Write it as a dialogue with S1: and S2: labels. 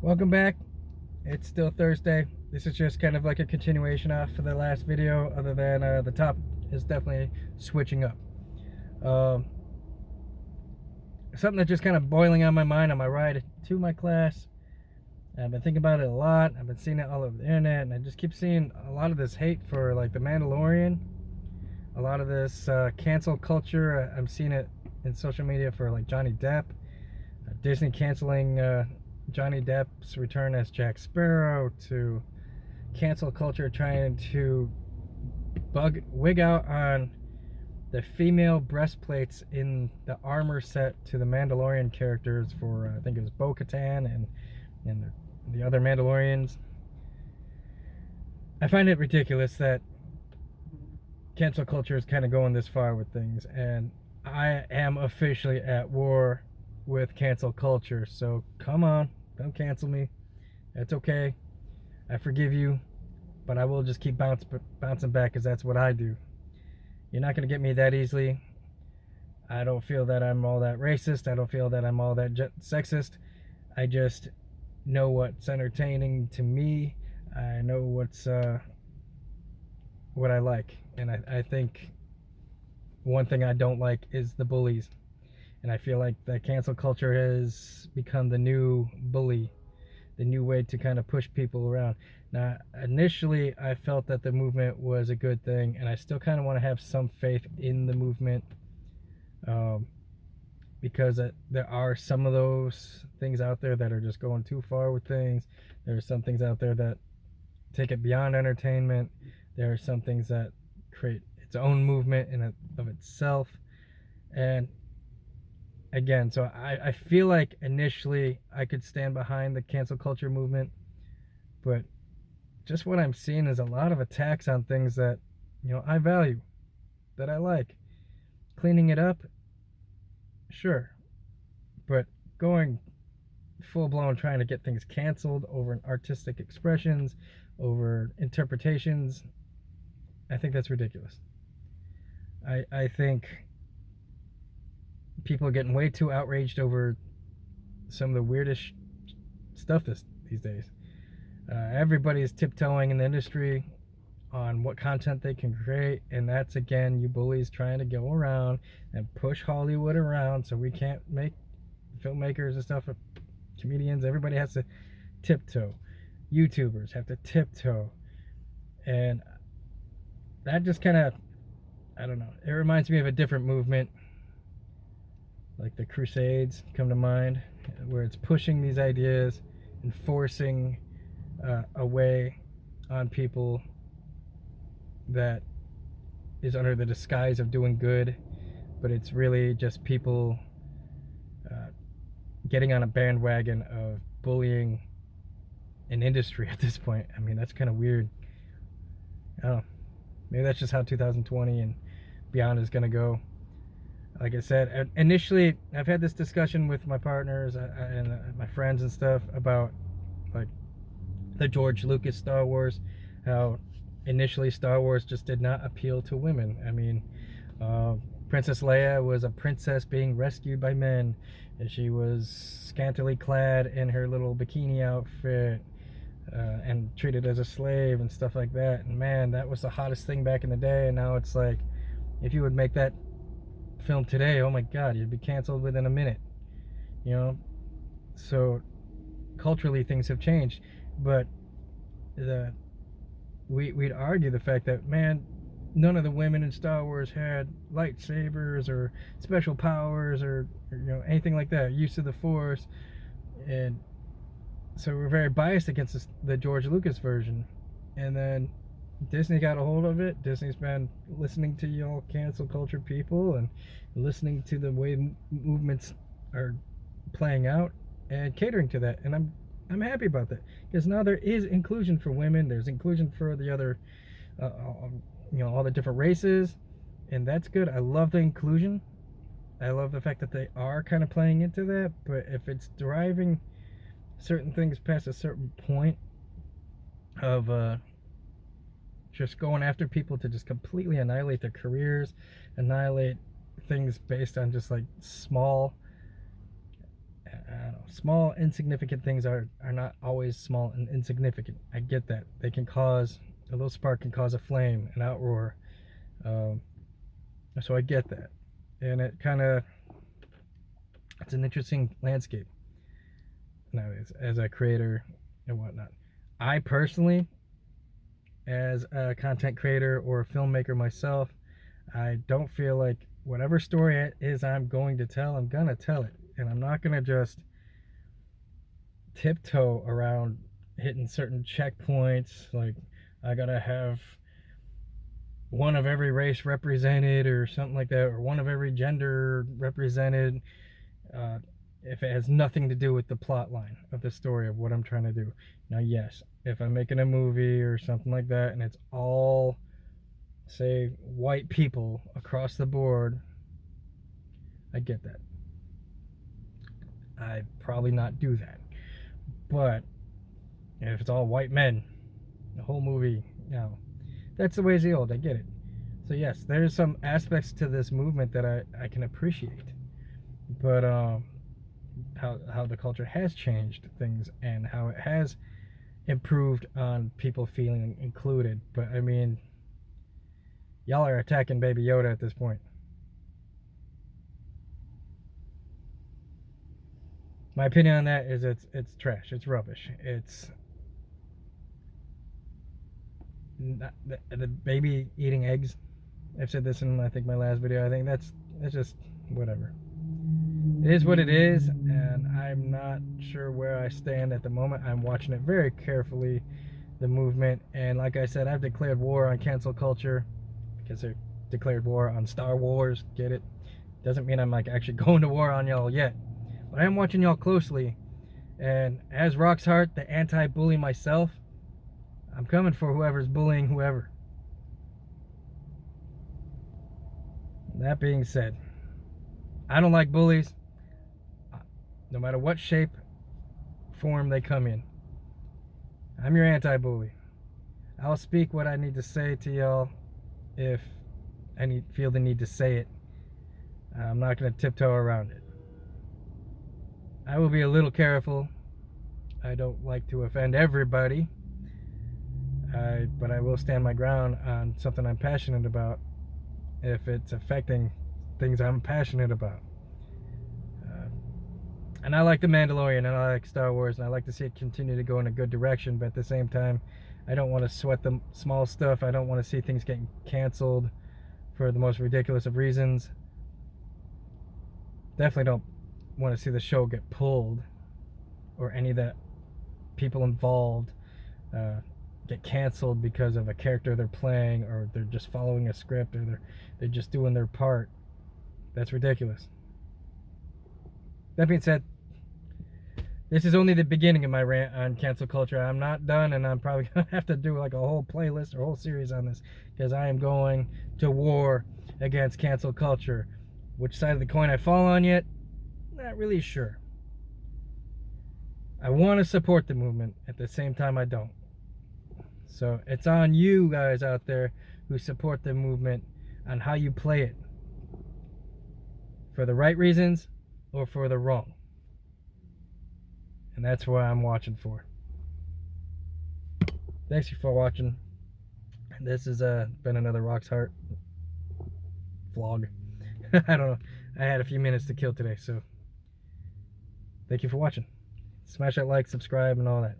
S1: Welcome back. It's still Thursday. This is just kind of like a continuation off of the last video, other than the top is definitely switching up. Um, Something that's just kind of boiling on my mind on my ride to my class. I've been thinking about it a lot. I've been seeing it all over the internet, and I just keep seeing a lot of this hate for like the Mandalorian. A lot of this cancel culture. I'm seeing it in social media for like Johnny Depp. Disney canceling Johnny Depp's return as Jack Sparrow, to cancel culture trying to wig out on the female breastplates in the armor set to the Mandalorian characters for I think it was Bo-Katan and the other Mandalorians. I find it ridiculous that cancel culture is kind of going this far with things, and I am officially at war with cancel culture. So come on, don't cancel me. That's okay. I forgive you, but I will just keep bouncing back, because that's what I do. You're not going to get me that easily. I don't feel that I'm all that racist. I don't feel that I'm all that sexist. I just know what's entertaining to me. I know what I like. And I think one thing I don't like is the bullies. And I feel like the cancel culture has become the new bully, the new way to kind of push people around. Now, initially, I felt that the movement was a good thing, and I still kind of want to have some faith in the movement, because there are some of those things out there that are just going too far with things. There are some things out there that take it beyond entertainment. There are some things that create its own movement in of itself. And again, so I feel like initially I could stand behind the cancel culture movement, but just what I'm seeing is a lot of attacks on things that, I value, that I like. Cleaning it up, sure, but going full blown trying to get things canceled over artistic expressions, over interpretations, I think that's ridiculous. I think people are getting way too outraged over some of the weirdest stuff these days. Everybody's tiptoeing in the industry on what content they can create, and that's, again, you bullies trying to go around and push Hollywood around so we can't make filmmakers and stuff, comedians, everybody has to tiptoe. YouTubers have to tiptoe. And that just kind of, I don't know, it reminds me of a different movement, like the Crusades come to mind, where it's pushing these ideas and forcing a way on people that is under the disguise of doing good, but it's really just people getting on a bandwagon of bullying an industry at this point. I mean, that's kind of weird. I don't know. Maybe that's just how 2020 and beyond is going to go. Like I said, initially, I've had this discussion with my partners and my friends and stuff about like the George Lucas Star Wars, how initially Star Wars just did not appeal to women. I mean, Princess Leia was a princess being rescued by men, and she was scantily clad in her little bikini outfit, and treated as a slave and stuff like that. And man, that was the hottest thing back in the day. And now it's like, if you would make that film today, oh my god, you'd be canceled within a minute. So culturally things have changed, but we'd argue the fact that, man, none of the women in Star Wars had lightsabers or special powers or anything like that, use of the Force. And so we're very biased against the George Lucas version. And then Disney got a hold of it. Disney's been listening to y'all cancel culture people and listening to the way movements are playing out and catering to that. And I'm happy about that, because now there is inclusion for women. There's inclusion for the other, all the different races, and that's good. I love the inclusion. I love the fact that they are kind of playing into that. But if it's driving certain things past a certain point of just going after people to just completely annihilate their careers, annihilate things based on just like small, I don't know, small insignificant things are not always small and insignificant. I get that. They can cause a little spark, can cause a flame, an outroar. um, so I get that, and it kind of, it's an interesting landscape nowadays as a creator and whatnot. I personally, as a content creator or a filmmaker myself, I don't feel like whatever story it is I'm going to tell, I'm gonna tell it, and I'm not gonna just tiptoe around hitting certain checkpoints. Like, I gotta have one of every race represented or something like that, or one of every gender represented, if it has nothing to do with the plot line of the story of what I'm trying to do. Now, yes, if I'm making a movie or something like that and it's all, say, white people across the board, I get that. I'd probably not do that. But if it's all white men, the whole movie, that's the ways of the old. I get it. So yes, there's some aspects to this movement that I can appreciate. But how the culture has changed things and how it has improved on people feeling included. But I mean, y'all are attacking Baby Yoda at this point. My opinion on that is it's trash. It's rubbish. It's not, the baby eating eggs. I've said this in, I think, my last video. I think that's just whatever. It is what it is, and I'm not sure where I stand at the moment. I'm watching it very carefully, the movement, and like I said, I've declared war on cancel culture because they declared war on Star Wars. Get it? Doesn't mean I'm like actually going to war on y'all yet, but I am watching y'all closely. And as Revanharte, the anti-bully myself, I'm coming for whoever's bullying whoever. That being said, I don't like bullies, no matter what shape, form they come in. I'm your anti-bully. I'll speak what I need to say to y'all if I feel the need to say it. I'm not going to tiptoe around it. I will be a little careful. I don't like to offend everybody. But I will stand my ground on something I'm passionate about if it's affecting things I'm passionate about. And I like The Mandalorian, and I like Star Wars, and I like to see it continue to go in a good direction, but at the same time, I don't want to sweat the small stuff. I don't want to see things getting canceled for the most ridiculous of reasons. Definitely don't want to see the show get pulled, or any of the people involved get canceled because of a character they're playing, or they're just following a script, or they're just doing their part. That's ridiculous. That being said, this is only the beginning of my rant on cancel culture. I'm not done, and I'm probably going to have to do like a whole playlist or a whole series on this, because I am going to war against cancel culture. Which side of the coin I fall on yet? Not really sure. I want to support the movement. At the same time, I don't. So it's on you guys out there who support the movement on how you play it. For the right reasons or for the wrong. And that's what I'm watching for. Thanks for watching. This has been another Revanharte vlog. I don't know. I had a few minutes to kill today, so thank you for watching. Smash that like, subscribe, and all that.